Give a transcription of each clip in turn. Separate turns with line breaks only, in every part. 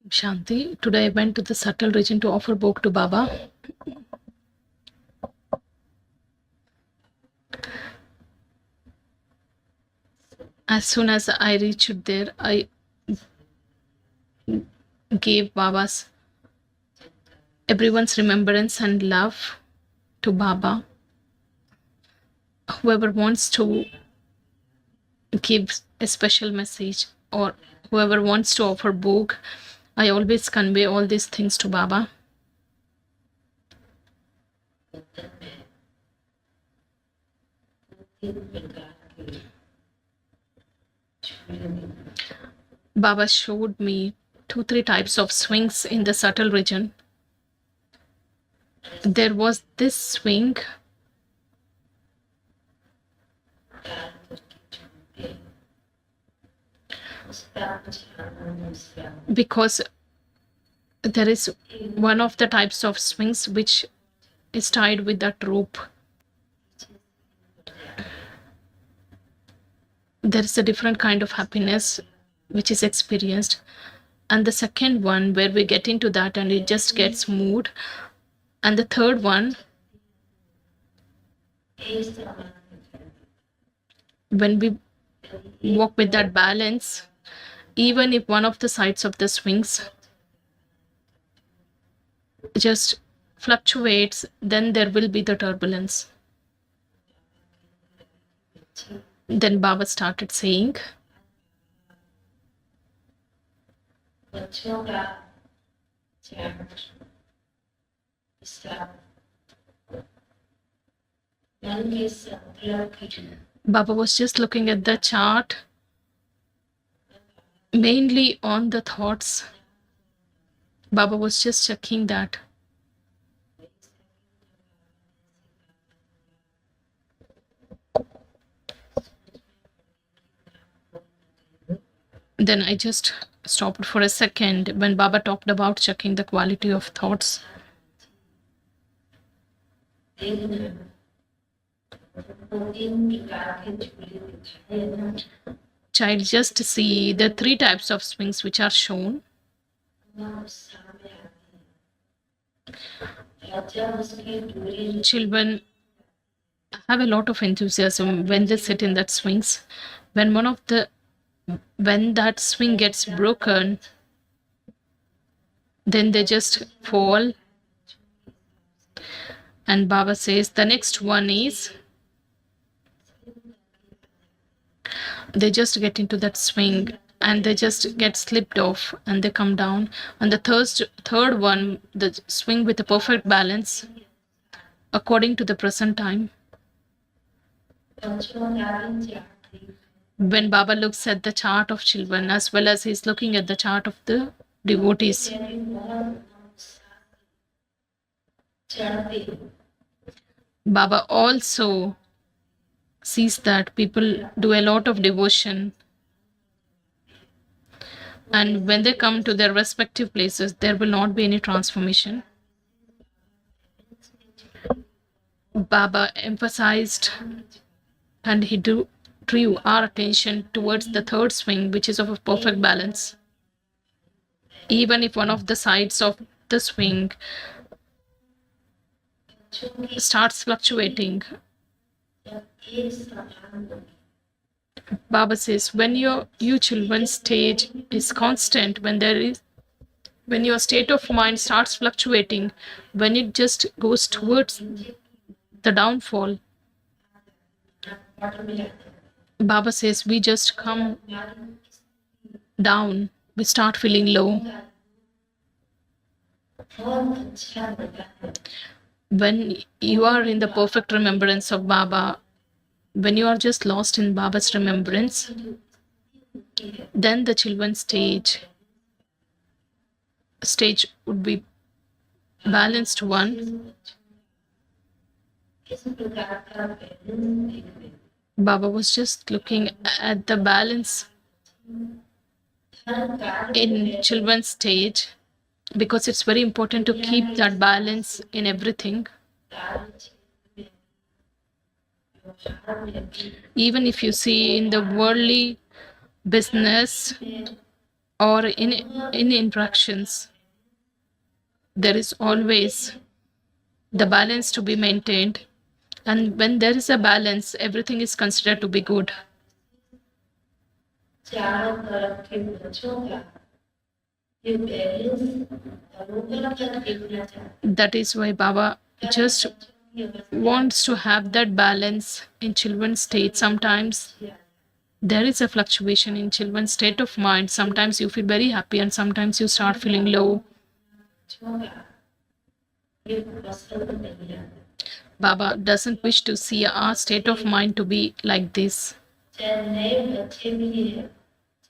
Shanti. Today I went to the subtle region to offer bhog to Baba. As soon as I reached there, I gave Baba's everyone's remembrance and love to Baba. Whoever wants to give a special message or whoever wants to offer bhog, I always convey all these things to Baba. Baba showed me 2-3 types of swings in the subtle region. There was this swing because there is one of the types of swings which is tied with that rope. There is a different kind of happiness which is experienced. And the second one where we get into that and it just gets moved. And the third one, when we walk with that balance, even if one of the sides of the swings just fluctuates, then there will be the turbulence. Then Baba started saying, Baba was just looking at the chart, mainly on the thoughts. Baba was just checking that. Then I just stopped for a second when Baba talked about checking the quality of thoughts. Child, just see the 3 types of swings which are shown. Children have a lot of enthusiasm when they sit in that swings. When that swing gets broken, then they just fall. And Baba says the next one is they just get into that swing and they just get slipped off and they come down. And the third one, the swing with a perfect balance according to the present time. When Baba looks at the chart of children as well as he's looking at the chart of the devotees, Baba also sees that people do a lot of devotion, and when they come to their respective places, there will not be any transformation. Baba emphasized and he drew our attention towards the third swing, which is of a perfect balance. Even if one of the sides of the swing starts fluctuating, Baba says, when your children's stage is constant, when your state of mind starts fluctuating, when it just goes towards the downfall, Baba says, we just come down, we start feeling low. When you are in the perfect remembrance of Baba, when you are just lost in Baba's remembrance, then the children's stage would be balanced one. Baba was just looking at the balance in children's stage because it's very important to keep that balance in everything. Even if you see in the worldly business, or in interactions, there is always the balance to be maintained. And when there is a balance, everything is considered to be good.
चारों तरफ के बच्चों का ये balance अलग अलग देखना चाहते
That is why Baba just wants to have that balance in children's state. Sometimes there is a fluctuation in children's state of mind. Sometimes you feel very happy and sometimes you start feeling low.
ये पसंद नहीं है
Baba doesn't wish to see our state of mind to be like this.
चाहे नए बच्चे भी है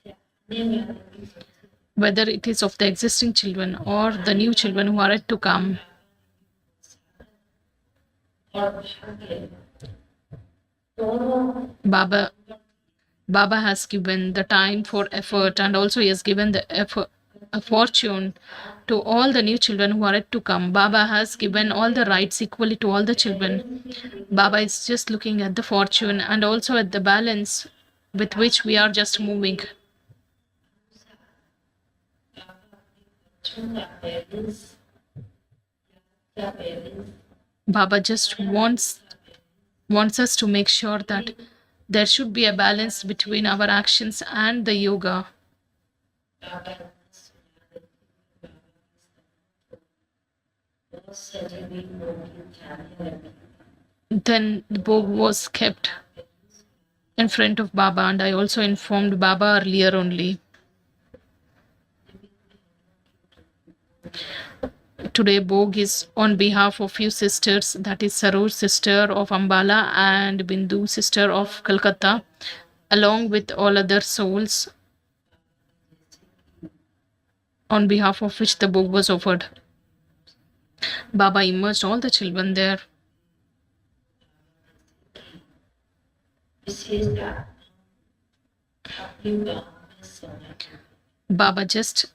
चाहे आने वाले भी बच्चे
Whether it is of the existing children or the new children who are yet to come.
और भाग्य दोनों
Baba has given the time for effort and also he has given the effort, a fortune to all the new children who are yet to come. Baba has given all the rights equally to all the children. Baba is just looking at the fortune and also at the balance with which we are just moving.
बच्चों का balance क्या balance
Baba just wants us to make sure that there should be a balance between our actions and the yoga. Then the book was kept in front of Baba, and I also informed Baba earlier only. Today, Bhog is on behalf of few sisters, that is Saroj, sister of Ambala, and Bindu, sister of Calcutta, along with all other souls, on behalf of which the Bhog was offered. Baba immersed all the children there. Baba just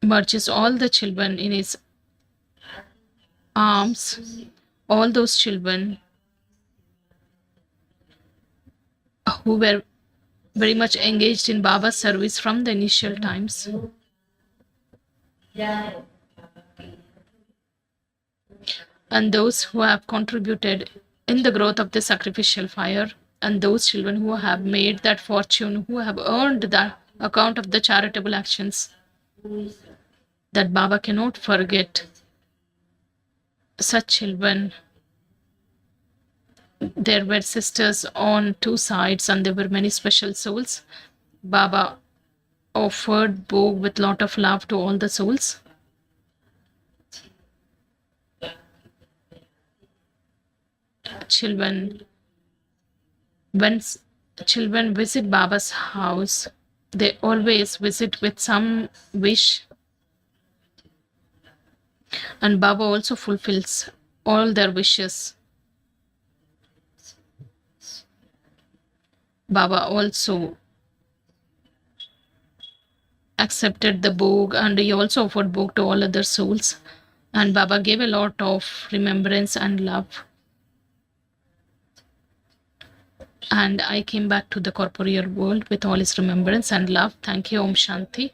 merges all the children in his arms, all those children who were very much engaged in Baba's service from the initial times. And those who have contributed in the growth of the sacrificial fire, and those children who have made that fortune, who have earned the account of the charitable actions, that Baba cannot forget. Such children, there were sisters on two sides and there were many special souls. Baba offered Bhog with lot of love to all the souls. When children visit Baba's house, they always visit with some wish, and Baba also fulfills all their wishes. Baba also accepted the Bhog, and he also offered Bhog to all other souls, and Baba gave a lot of remembrance and love. And I came back to the corporeal world with all his remembrance and love. Thank you. Om Shanti.